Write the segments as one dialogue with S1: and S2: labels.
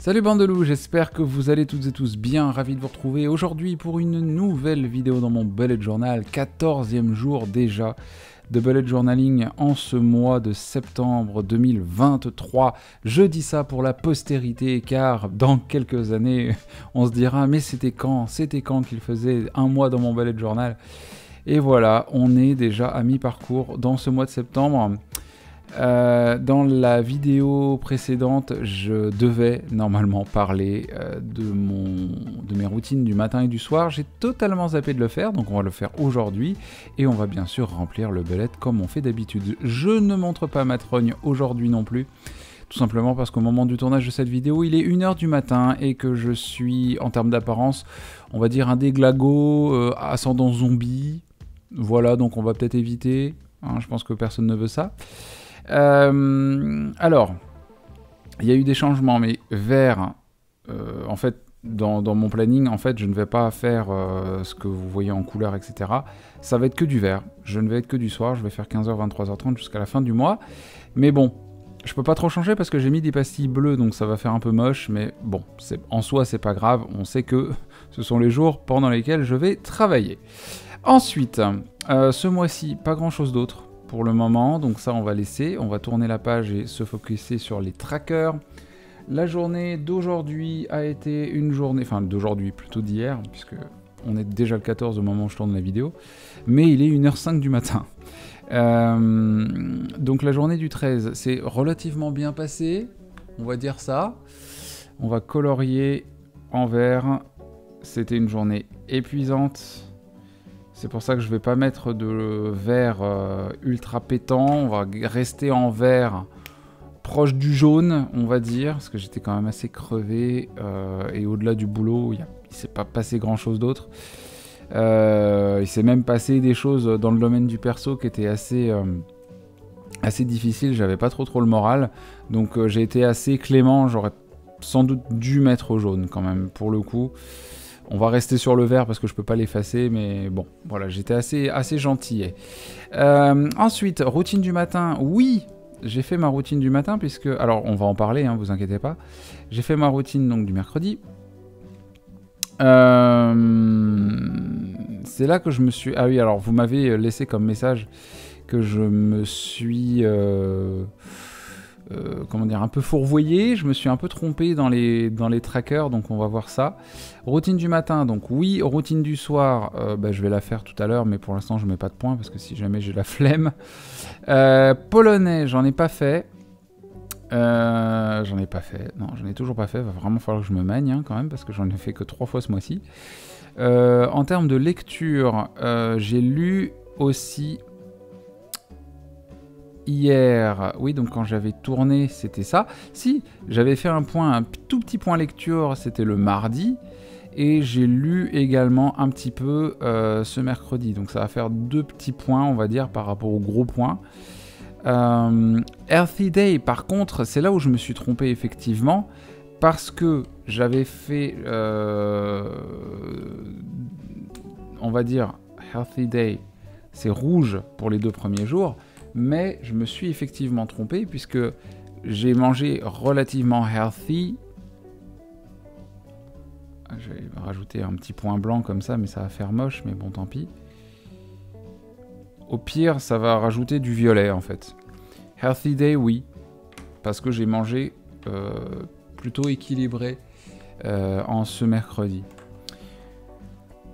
S1: Salut bande de loups, j'espère que vous allez toutes et tous bien, ravi de vous retrouver aujourd'hui pour une nouvelle vidéo dans mon bullet journal, 14e jour déjà de bullet journaling en ce mois de septembre 2023. Je dis ça pour la postérité car dans quelques années on se dira mais c'était quand qu'il faisait un mois dans mon bullet journal. Et voilà, on est déjà à mi-parcours dans ce mois de septembre. Dans la vidéo précédente, je devais normalement parler de mes routines du matin et du soir. J'ai totalement zappé de le faire, donc on va le faire aujourd'hui. Et on va bien sûr remplir le bullet comme on fait d'habitude. Je ne montre pas ma trogne aujourd'hui non plus. Tout simplement parce qu'au moment du tournage de cette vidéo, il est 1 h du matin et que je suis, en termes d'apparence, on va dire un déglago ascendant zombie. Voilà, donc on va peut-être éviter. Hein, je pense que personne ne veut ça. Alors, il y a eu des changements, mais vert, en fait, dans mon planning, en fait, je ne vais pas faire ce que vous voyez en couleur, etc. Ça va être que du vert. Je ne vais être que du soir. Je vais faire 15 h, 23 h 30 jusqu'à la fin du mois. Mais bon, je peux pas trop changer parce que j'ai mis des pastilles bleues, donc ça va faire un peu moche. Mais bon, en soi, c'est pas grave. On sait que ce sont les jours pendant lesquels je vais travailler. Ensuite, ce mois-ci, pas grand-chose d'autre pour le moment, donc ça on va laisser, on va tourner la page et se focuser sur les trackers. La journée d'aujourd'hui a été une journée, enfin d'aujourd'hui plutôt d'hier, puisque on est déjà le 14 au moment où je tourne la vidéo, mais il est 1 h 05 du matin. Donc la journée du 13 c'est relativement bien passé, on va dire ça. On va colorier en vert, c'était une journée épuisante. C'est pour ça que je ne vais pas mettre de vert ultra pétant, on va rester en vert proche du jaune, on va dire, parce que j'étais quand même assez crevé, et au-delà du boulot, il ne s'est pas passé grand-chose d'autre. Il s'est même passé des choses dans le domaine du perso qui étaient assez difficiles, j'avais pas trop le moral, donc j'ai été assez clément, j'aurais sans doute dû mettre au jaune quand même, pour le coup. On va rester sur le vert parce que je peux pas l'effacer, mais bon, voilà, j'étais assez gentil. Ensuite, routine du matin, oui, j'ai fait ma routine du matin, puisque... Alors, on va en parler, hein, vous inquiétez pas. J'ai fait ma routine donc du mercredi. C'est là que je me suis... Ah oui, alors, vous m'avez laissé comme message que je me suis... comment dire, un peu fourvoyé, je me suis un peu trompé dans les trackers, donc on va voir ça. Routine du matin, donc oui, routine du soir, je vais la faire tout à l'heure, mais pour l'instant je mets pas de points, parce que si jamais j'ai la flemme. Polonais, j'en ai pas fait. Non, j'en ai toujours pas fait, va vraiment falloir que je me manie hein, quand même, parce que j'en ai fait que 3 fois ce mois-ci. En termes de lecture, j'ai lu aussi... Hier, oui, donc quand j'avais tourné, c'était ça. Si, j'avais fait un tout petit point lecture, c'était le mardi. Et j'ai lu également un petit peu ce mercredi. Donc ça va faire 2 petits points, on va dire, par rapport aux gros points. Healthy Day, par contre, c'est là où je me suis trompé effectivement. Parce que j'avais fait, on va dire, Healthy Day, c'est rouge pour les 2 premiers jours. Mais je me suis effectivement trompé puisque j'ai mangé relativement healthy. Je vais rajouter un petit point blanc comme ça, mais ça va faire moche, mais bon, tant pis. Au pire, ça va rajouter du violet en fait. Healthy day, oui, parce que j'ai mangé plutôt équilibré en ce mercredi.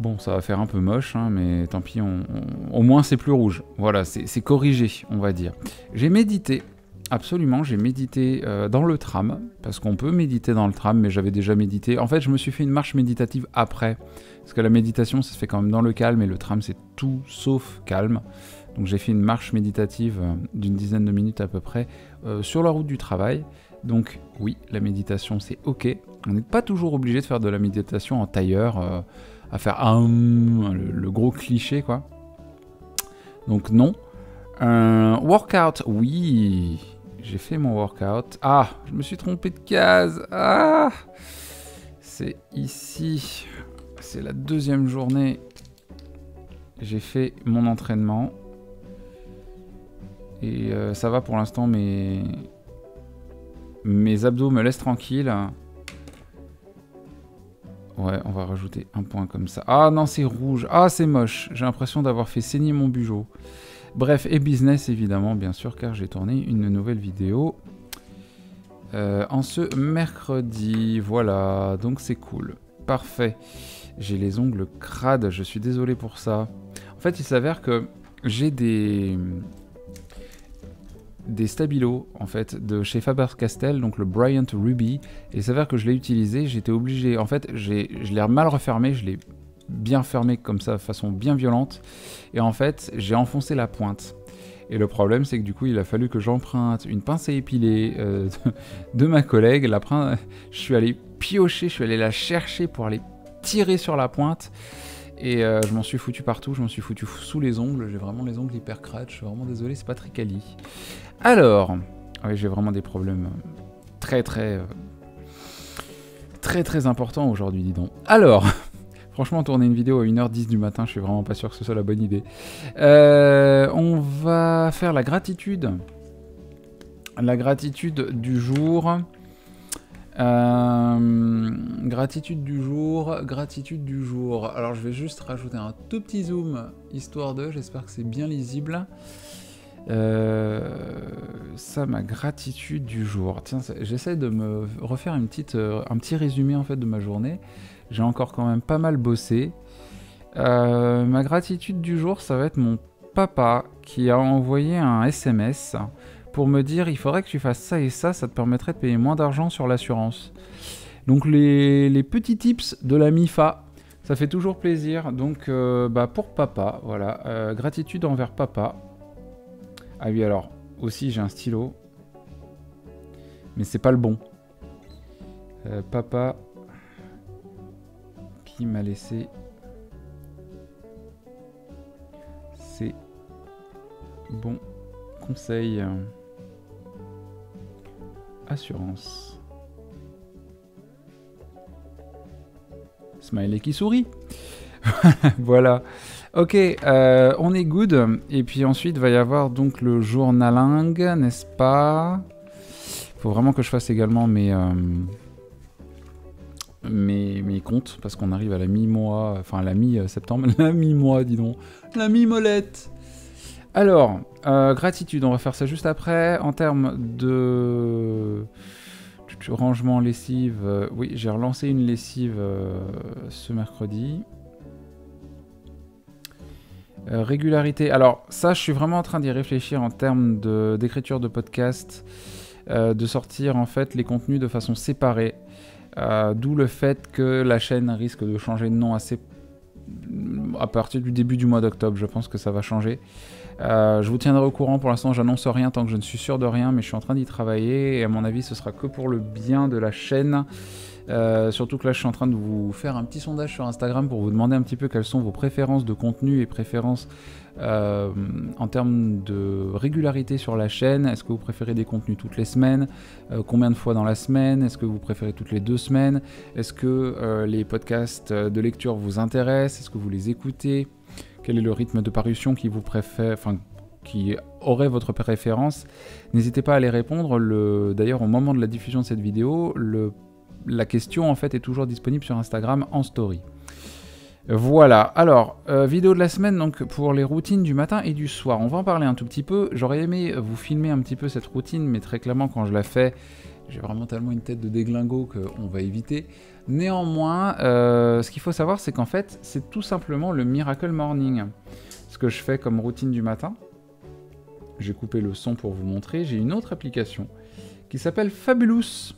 S1: Bon, ça va faire un peu moche, hein, mais tant pis, au moins c'est plus rouge. Voilà, c'est corrigé, on va dire. J'ai médité, absolument, j'ai médité dans le tram, parce qu'on peut méditer dans le tram, mais j'avais déjà médité. En fait, je me suis fait une marche méditative après, parce que la méditation, ça se fait quand même dans le calme, et le tram, c'est tout sauf calme. Donc j'ai fait une marche méditative d'une dizaine de minutes à peu près, sur la route du travail. Donc oui, la méditation, c'est ok. On n'est pas toujours obligé de faire de la méditation en tailleur, à faire le gros cliché quoi. Donc non. Workout, oui, j'ai fait mon workout. Ah, je me suis trompé de case. Ah, c'est ici. C'est la 2e journée. J'ai fait mon entraînement. Et ça va pour l'instant, mes abdos me laissent tranquille. Ouais, on va rajouter un point comme ça. Ah non, c'est rouge. Ah, c'est moche. J'ai l'impression d'avoir fait saigner mon bugeot. Bref, et business évidemment, bien sûr, car j'ai tourné une nouvelle vidéo en ce mercredi. Voilà, donc c'est cool. Parfait. J'ai les ongles crades, je suis désolé pour ça. En fait, il s'avère que j'ai des stabilos en fait de chez Faber-Castell, donc le Bryant Ruby, et il s'avère que je l'ai utilisé, j'étais obligé, en fait je l'ai mal refermé, je l'ai bien fermé comme ça de façon bien violente, et en fait j'ai enfoncé la pointe. Et le problème c'est que du coup il a fallu que j'emprunte une pince à épiler de ma collègue, je suis allé piocher, je suis allé la chercher pour aller tirer sur la pointe. Et je m'en suis foutu partout, je m'en suis foutu sous les ongles, j'ai vraiment les ongles hyper crades, je suis vraiment désolé, c'est pas très quali. Alors, oui, j'ai vraiment des problèmes très importants aujourd'hui, dis donc. Alors, franchement, tourner une vidéo à 1h10 du matin, je suis vraiment pas sûr que ce soit la bonne idée. On va faire la gratitude. La gratitude du jour. Gratitude du jour. Alors je vais juste rajouter un tout petit zoom, histoire de, j'espère que c'est bien lisible. Ça, ma gratitude du jour. Tiens, j'essaie de me refaire un petit résumé en fait de ma journée. J'ai encore quand même pas mal bossé. Ma gratitude du jour, ça va être mon papa qui a envoyé un SMS pour me dire il faudrait que tu fasses ça et ça te permettrait de payer moins d'argent sur l'assurance. Donc les petits tips de la MIFA, ça fait toujours plaisir. Donc pour papa, voilà, gratitude envers papa. Ah oui, alors aussi j'ai un stylo, mais c'est pas le bon. Papa qui m'a laissé ces bons conseils. Assurance. Smiley qui sourit. Voilà. Ok, on est good. Et puis ensuite, va y avoir donc le journaling, n'est-ce pas? Faut vraiment que je fasse également mes comptes, parce qu'on arrive à la mi-mois, enfin la mi-septembre, la mi-mois, dis donc. La mi-molette. Alors, gratitude, on va faire ça juste après. En termes de rangement lessive, oui, j'ai relancé une lessive ce mercredi. Régularité, alors ça, je suis vraiment en train d'y réfléchir en termes d'écriture de podcast, de sortir en fait les contenus de façon séparée. D'où le fait que la chaîne risque de changer de nom à partir du début du mois d'octobre. Je pense que ça va changer. Je vous tiendrai au courant. Pour l'instant, j'annonce rien tant que je ne suis sûr de rien, mais je suis en train d'y travailler et à mon avis, ce sera que pour le bien de la chaîne. Surtout que là, je suis en train de vous faire un petit sondage sur Instagram pour vous demander un petit peu quelles sont vos préférences de contenu et préférences en termes de régularité sur la chaîne. Est-ce que vous préférez des contenus toutes les semaines? Combien de fois dans la semaine? Est-ce que vous préférez toutes les 2 semaines? Est-ce que les podcasts de lecture vous intéressent? Est-ce que vous les écoutez? Quel est le rythme de parution qui vous préfère, enfin, qui aurait votre préférence? N'hésitez pas à les répondre. D'ailleurs, au moment de la diffusion de cette vidéo, la question en fait est toujours disponible sur Instagram en story. Voilà, alors, vidéo de la semaine donc pour les routines du matin et du soir. On va en parler un tout petit peu. J'aurais aimé vous filmer un petit peu cette routine, mais très clairement quand je la fais, j'ai vraiment tellement une tête de déglingo qu'on va éviter. Néanmoins, ce qu'il faut savoir, c'est qu'en fait, c'est tout simplement le Miracle Morning. Ce que je fais comme routine du matin. J'ai coupé le son pour vous montrer. J'ai une autre application qui s'appelle Fabulous.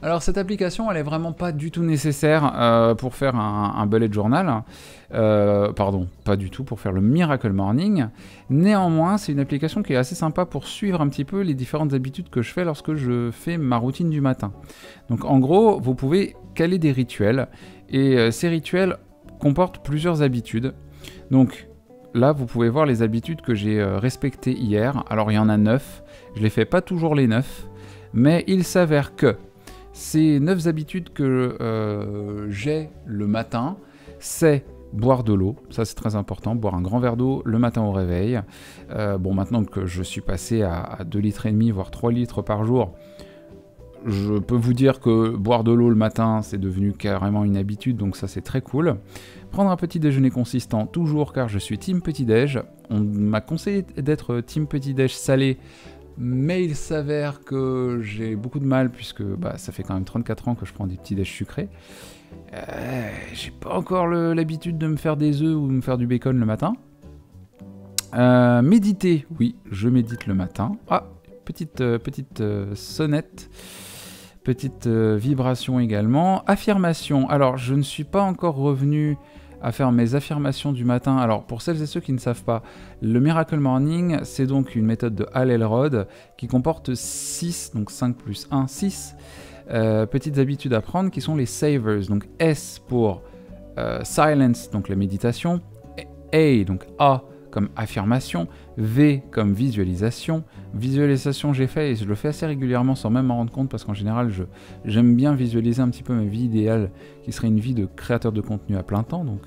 S1: Alors cette application, elle est vraiment pas du tout nécessaire pour faire un bullet journal. Pardon, pas du tout pour faire le Miracle Morning. Néanmoins, c'est une application qui est assez sympa pour suivre un petit peu les différentes habitudes que je fais lorsque je fais ma routine du matin. Donc en gros, vous pouvez caler des rituels et ces rituels comportent plusieurs habitudes. Donc là, vous pouvez voir les habitudes que j'ai respectées hier. Alors il y en a 9. Je les fais pas toujours les 9, mais il s'avère que ces 9 habitudes que j'ai le matin, c'est boire de l'eau, ça c'est très important, boire un grand verre d'eau le matin au réveil. Bon, maintenant que je suis passé à 2,5 litres, voire 3 litres par jour, je peux vous dire que boire de l'eau le matin, c'est devenu carrément une habitude, donc ça c'est très cool. Prendre un petit déjeuner consistant, toujours, car je suis team petit-déj. On m'a conseillé d'être team petit-déj salé, mais il s'avère que j'ai beaucoup de mal, puisque ça fait quand même 34 ans que je prends des petits-déj sucrés. J'ai pas encore l'habitude de me faire des œufs ou de me faire du bacon le matin. Méditer, oui, je médite le matin. Ah, petite sonnette, petite vibration également. Affirmation, alors je ne suis pas encore revenu à faire mes affirmations du matin. Alors pour celles et ceux qui ne savent pas, le Miracle Morning, c'est donc une méthode de Hal Elrod qui comporte 6, donc 5 plus 1, 6 petites habitudes à prendre qui sont les savers. Donc S pour silence, donc la méditation, A, donc A comme affirmation, V comme visualisation. Visualisation j'ai fait et je le fais assez régulièrement sans même m'en rendre compte parce qu'en général j'aime bien visualiser un petit peu ma vie idéale qui serait une vie de créateur de contenu à plein temps. Donc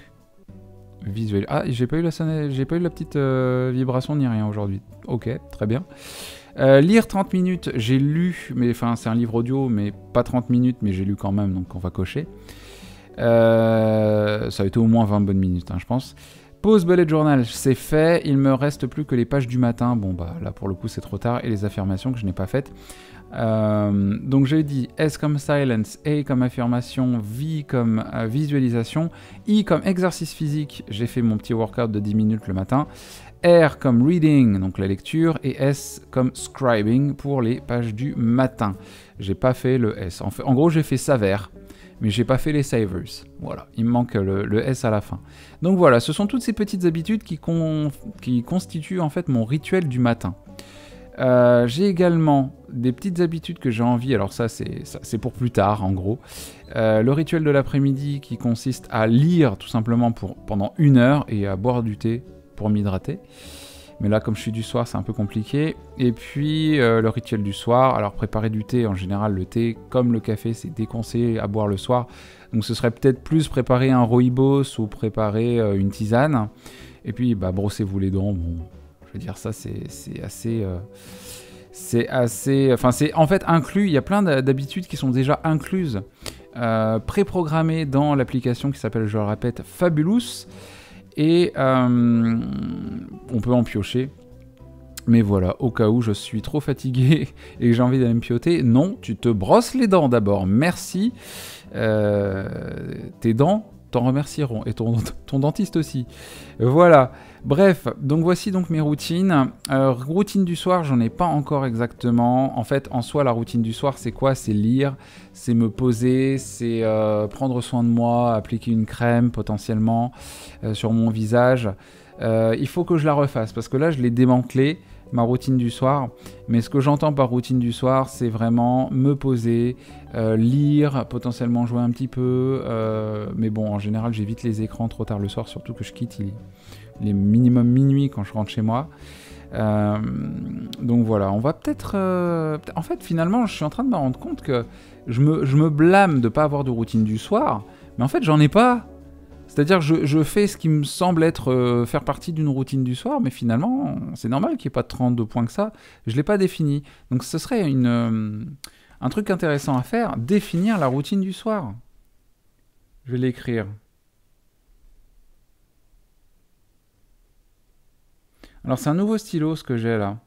S1: ah, j'ai pas eu la petite vibration ni rien aujourd'hui. Ok, très bien. Lire 30 minutes, j'ai lu, mais enfin c'est un livre audio mais pas 30 minutes mais j'ai lu quand même donc on va cocher. Ça a été au moins 20 bonnes minutes je pense. Pause bullet journal, c'est fait, il me reste plus que les pages du matin, bon là pour le coup c'est trop tard, et les affirmations que je n'ai pas faites. Donc j'ai dit S comme silence, A comme affirmation, V comme visualisation, I comme exercice physique, j'ai fait mon petit workout de 10 minutes le matin, R comme reading, donc la lecture, et S comme scribing pour les pages du matin. J'ai pas fait le S, en gros j'ai fait savers. Mais j'ai pas fait les savers. Voilà, il me manque le S à la fin. Donc voilà, ce sont toutes ces petites habitudes qui constituent en fait mon rituel du matin. J'ai également des petites habitudes que j'ai envie, alors ça c'est pour plus tard en gros. Le rituel de l'après-midi qui consiste à lire tout simplement pendant 1 heure et à boire du thé pour m'hydrater. Mais là, comme je suis du soir, c'est un peu compliqué. Et puis, le rituel du soir. Alors, préparer du thé, en général, le thé, comme le café, c'est déconseillé à boire le soir. Donc, ce serait peut-être plus préparer un rooibos ou préparer une tisane. Et puis, brossez-vous les dents. Bon, je veux dire, ça, c'est assez... Enfin, c'est en fait inclus. Il y a plein d'habitudes qui sont déjà incluses, préprogrammées dans l'application qui s'appelle, je le répète, Fabulous. Et on peut en piocher. Mais voilà, au cas où je suis trop fatigué et que j'ai envie d'aller me pioter, non, tu te brosses les dents d'abord, merci. Tes dents t'en remercieront, et ton dentiste aussi. Voilà, bref, donc voici donc mes routines. Routine du soir, j'en ai pas encore exactement. En fait, en soi, la routine du soir, c'est quoi? C'est lire, c'est me poser, c'est prendre soin de moi, appliquer une crème potentiellement sur mon visage. Il faut que je la refasse, parce que là, je l'ai démantelée, ma routine du soir. Mais ce que j'entends par routine du soir, c'est vraiment me poser, lire, potentiellement jouer un petit peu. Mais bon, en général, j'évite les écrans trop tard le soir, surtout que je quitte il est minimum minuit quand je rentre chez moi. Donc voilà, on va peut-être... En fait, finalement, je suis en train de me rendre compte que je me blâme de ne pas avoir de routine du soir, mais en fait, j'en ai pas. C'est-à-dire que je fais ce qui me semble être faire partie d'une routine du soir, mais finalement, c'est normal qu'il n'y ait pas 32 points que ça. Je ne l'ai pas défini. Donc ce serait un truc intéressant à faire, définir la routine du soir. Je vais l'écrire. Alors c'est un nouveau stylo ce que j'ai là.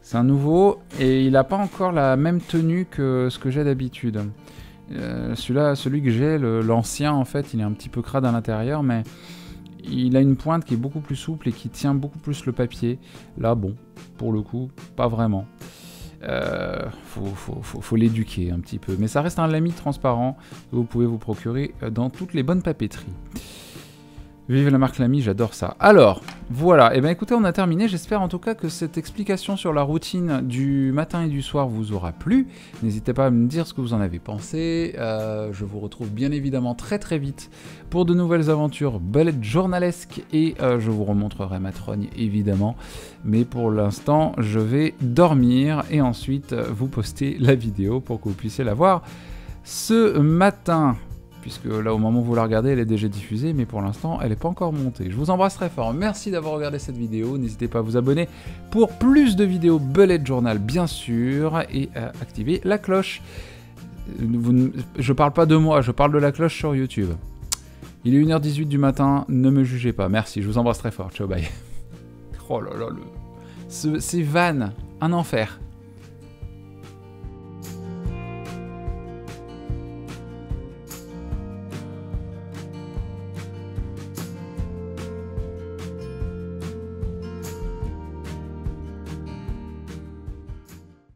S1: C'est un nouveau et il n'a pas encore la même tenue que ce que j'ai d'habitude. Celui que j'ai, l'ancien en fait, il est un petit peu crade à l'intérieur, mais il a une pointe qui est beaucoup plus souple et qui tient beaucoup plus le papier. Là, bon, pour le coup, pas vraiment. Faut l'éduquer un petit peu. Mais ça reste un lamy transparent que vous pouvez vous procurer dans toutes les bonnes papeteries. Vive la marque Lamy, j'adore ça. Alors, voilà, et bien écoutez, on a terminé. J'espère en tout cas que cette explication sur la routine du matin et du soir vous aura plu. N'hésitez pas à me dire ce que vous en avez pensé. Je vous retrouve bien évidemment très très vite pour de nouvelles aventures bullet journalesques et je vous remontrerai ma trogne évidemment. Mais pour l'instant, je vais dormir et ensuite vous poster la vidéo pour que vous puissiez la voir ce matin. puisque là, au moment où vous la regardez, elle est déjà diffusée, mais pour l'instant, elle n'est pas encore montée. Je vous embrasse très fort. Merci d'avoir regardé cette vidéo. N'hésitez pas à vous abonner pour plus de vidéos Bullet Journal, bien sûr, et à activer la cloche. Je parle pas de moi, je parle de la cloche sur YouTube. Il est 1h18 du matin, ne me jugez pas. Merci, je vous embrasse très fort. Ciao, bye. Oh là là, ces vannes, un enfer.